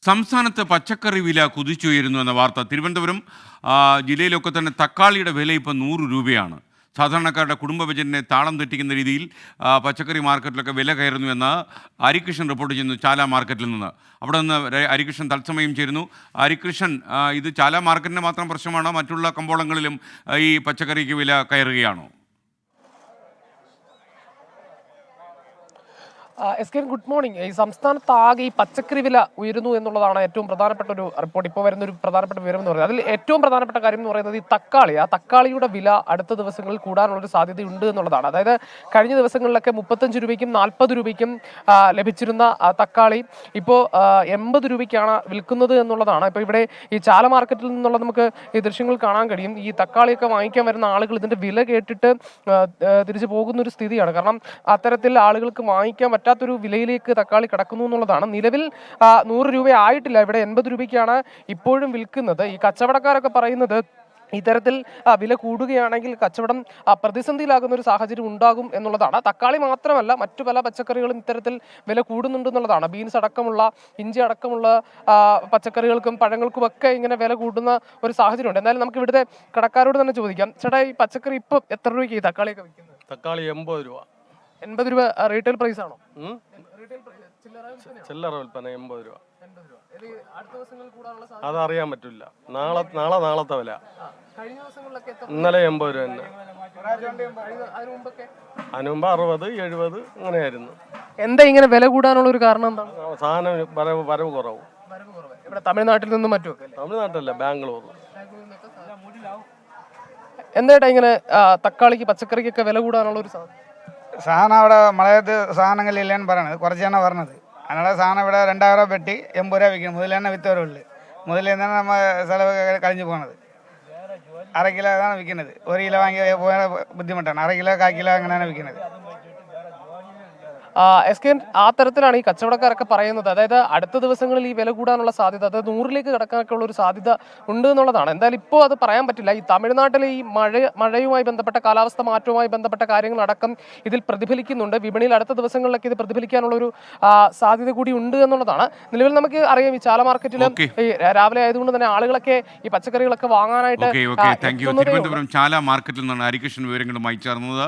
സംസ്ഥാനത്ത് പച്ചക്കറി വില കുതിച്ചുയരുന്നു എന്ന വാർത്ത. തിരുവനന്തപുരം ജില്ലയിലൊക്കെ തന്നെ തക്കാളിയുടെ വില ഇപ്പോൾ 100 രൂപയാണ്. സാധാരണക്കാരുടെ കുടുംബ ബജറ്റിനെ താളം തെറ്റിക്കുന്ന രീതിയിൽ പച്ചക്കറി മാർക്കറ്റിലൊക്കെ വില കയറുന്നു എന്ന് ഹരികൃഷ്ണൻ റിപ്പോർട്ട് ചെയ്യുന്നു ചാല മാർക്കറ്റിൽ നിന്ന്. അവിടെ നിന്ന് ഹരികൃഷ്ണൻ തത്സമയം ചേരുന്നു. ഹരികൃഷ്ണൻ, ഇത് ചാല മാർക്കറ്റിൻ്റെ മാത്രം പ്രശ്നമാണോ? മറ്റുള്ള കമ്പോളങ്ങളിലും ഈ പച്ചക്കറിക്ക് വില കയറുകയാണോ? Good morning. ഈ സംസ്ഥാനത്താകെ ഈ പച്ചക്കറി വില ഉയരുന്നു എന്നുള്ളതാണ് ഏറ്റവും പ്രധാനപ്പെട്ട ഒരു റിപ്പോർട്ട്. ഇപ്പോൾ വരുന്ന ഒരു പ്രധാനപ്പെട്ട വിവരം എന്ന് പറയുന്നത്, അതിൽ ഏറ്റവും പ്രധാനപ്പെട്ട കാര്യം എന്ന് പറയുന്നത് ഈ തക്കാളിയുടെ വില അടുത്ത ദിവസങ്ങളിൽ കൂടാനുള്ളൊരു സാധ്യതയുണ്ട് എന്നുള്ളതാണ്. അതായത് കഴിഞ്ഞ ദിവസങ്ങളിലൊക്കെ 35 രൂപയ്ക്കും 40 രൂപയ്ക്കും ലഭിച്ചിരുന്ന തക്കാളി ഇപ്പോൾ 80 രൂപയ്ക്കാണ് വിൽക്കുന്നത് എന്നുള്ളതാണ്. ഇപ്പോൾ ഇവിടെ ഈ ചാല മാർക്കറ്റിൽ നിന്നുള്ള നമുക്ക് ഈ ദൃശ്യങ്ങൾ കാണാൻ കഴിയും. ഈ തക്കാളിയൊക്കെ വാങ്ങിക്കാൻ വരുന്ന ആളുകൾ ഇതിൻ്റെ വില കേട്ടിട്ട് തിരിച്ചു പോകുന്ന ഒരു സ്ഥിതിയാണ്. കാരണം അത്തരത്തിൽ ആളുകൾക്ക് വാങ്ങിക്കാൻ പറ്റാത്തൊരു വിലയിലേക്ക് തക്കാളി കിടക്കുന്നു എന്നുള്ളതാണ്. നിലവിൽ 100 രൂപ ആയിട്ടില്ല. ഇവിടെ 80 രൂപയ്ക്കാണ് ഇപ്പോഴും വിൽക്കുന്നത്. ഈ കച്ചവടക്കാരൊക്കെ പറയുന്നത് ഇത്തരത്തിൽ വില കൂടുകയാണെങ്കിൽ കച്ചവടം പ്രതിസന്ധിയിലാകുന്ന ഒരു സാഹചര്യം ഉണ്ടാകും എന്നുള്ളതാണ്. തക്കാളി മാത്രമല്ല, മറ്റു പല പച്ചക്കറികളും ഇത്തരത്തിൽ വില കൂടുന്നുണ്ടെന്നുള്ളതാണ്. ബീൻസ് അടക്കമുള്ള, ഇഞ്ചി അടക്കമുള്ള പച്ചക്കറികൾക്കും പഴങ്ങൾക്കുമൊക്കെ ഇങ്ങനെ വില കൂടുന്ന ഒരു സാഹചര്യമുണ്ട്. എന്തായാലും നമുക്ക് ഇവിടുത്തെ കടക്കാരോട് തന്നെ ചോദിക്കാം. ചേട്ടാ, ഈ പച്ചക്കറി ഇപ്പം എത്ര രൂപയ്ക്ക് ഈ തക്കാളിയൊക്കെ വിൽക്കുന്നത്? തക്കാളി 80 രൂപ. 80 രൂപ റീറ്റെയിൽ പ്രൈസ് ആണോ? ചില്ലറ വിൽപ്പന 80 രൂപ. അതറിയാൻ പറ്റില്ല. നാളത്തെ വില. ഇന്നലെ 80 രൂപ തന്നെ. അതിന് മുമ്പ് 60, 70 അങ്ങനെയായിരുന്നു. എന്താ ഇങ്ങനെ വില കൂടാനുള്ള ഒരു കാരണം എന്താണ്? സാധനം വരവ് കുറവ്. ഇവിടെ തമിഴ്നാട്ടിൽ നിന്നും മറ്റുമൊക്കെ. തമിഴ്നാട്ടിലല്ല, ബാംഗ്ലൂർ. എന്തായിട്ടാ ഇങ്ങനെ തക്കാളിക്ക് പച്ചക്കറിക്കൊക്കെ വില കൂടാനുള്ള ഒരു സാധനം അവിടെ മഴയത്ത് സാധനങ്ങളില്ലെന്ന് പറയണത്, കുറച്ചാണ് പറഞ്ഞത്. അതിനുള്ള സാധനം ഇവിടെ 2000 രൂപ പെട്ടി 80 രൂപ വിൽക്കുന്നത്. മുതൽ തന്നെ വിത്തവരുള്ളു. മുതൽ നിന്നാണ് നമ്മൾ ചിലവ് കഴിഞ്ഞു പോകുന്നത്. 1/2 കിലോ ആണ് വിൽക്കുന്നത്. 1 കിലോ വാങ്ങി പോയാൽ ബുദ്ധിമുട്ടാണ്. 1/2 കിലോ 1/4 കിലോ അങ്ങനെയാണ് വിൽക്കുന്നത്. ആ തരത്തിലാണ് ഈ കച്ചവടക്കാരൊക്കെ പറയുന്നത്. അതായത് അടുത്ത ദിവസങ്ങളിൽ ഈ വില കൂടാനുള്ള സാധ്യത, അതായത് 100ലേക്ക് കടക്കാനൊക്കെ ഉള്ള ഒരു സാധ്യത ഉണ്ട് എന്നുള്ളതാണ്. എന്തായാലും ഇപ്പോൾ അത് പറയാൻ പറ്റില്ല. ഈ തമിഴ്നാട്ടിലെ ഈ മഴയുമായി ബന്ധപ്പെട്ട, കാലാവസ്ഥ മാറ്റവുമായി ബന്ധപ്പെട്ട കാര്യങ്ങളടക്കം ഇതിൽ പ്രതിഫലിക്കുന്നുണ്ട്. വിപണിയിൽ അടുത്ത ദിവസങ്ങളിലൊക്കെ ഇത് പ്രതിഫലിക്കാനുള്ളൊരു സാധ്യത കൂടി ഉണ്ട് എന്നുള്ളതാണ്. നിലവിൽ നമുക്ക് അറിയാം, ഈ ചാല മാർക്കറ്റിൽ ഈ രാവിലെ ആയതുകൊണ്ട് തന്നെ ആളുകളൊക്കെ ഈ പച്ചക്കറികളൊക്കെ വാങ്ങാനായിട്ട് തിരുവനന്തപുരം ചാല മാർക്കറ്റിൽ നിന്നാണ് ഹരികൃഷ്ണൻ വിവരങ്ങളുമായി ചേർന്നത്.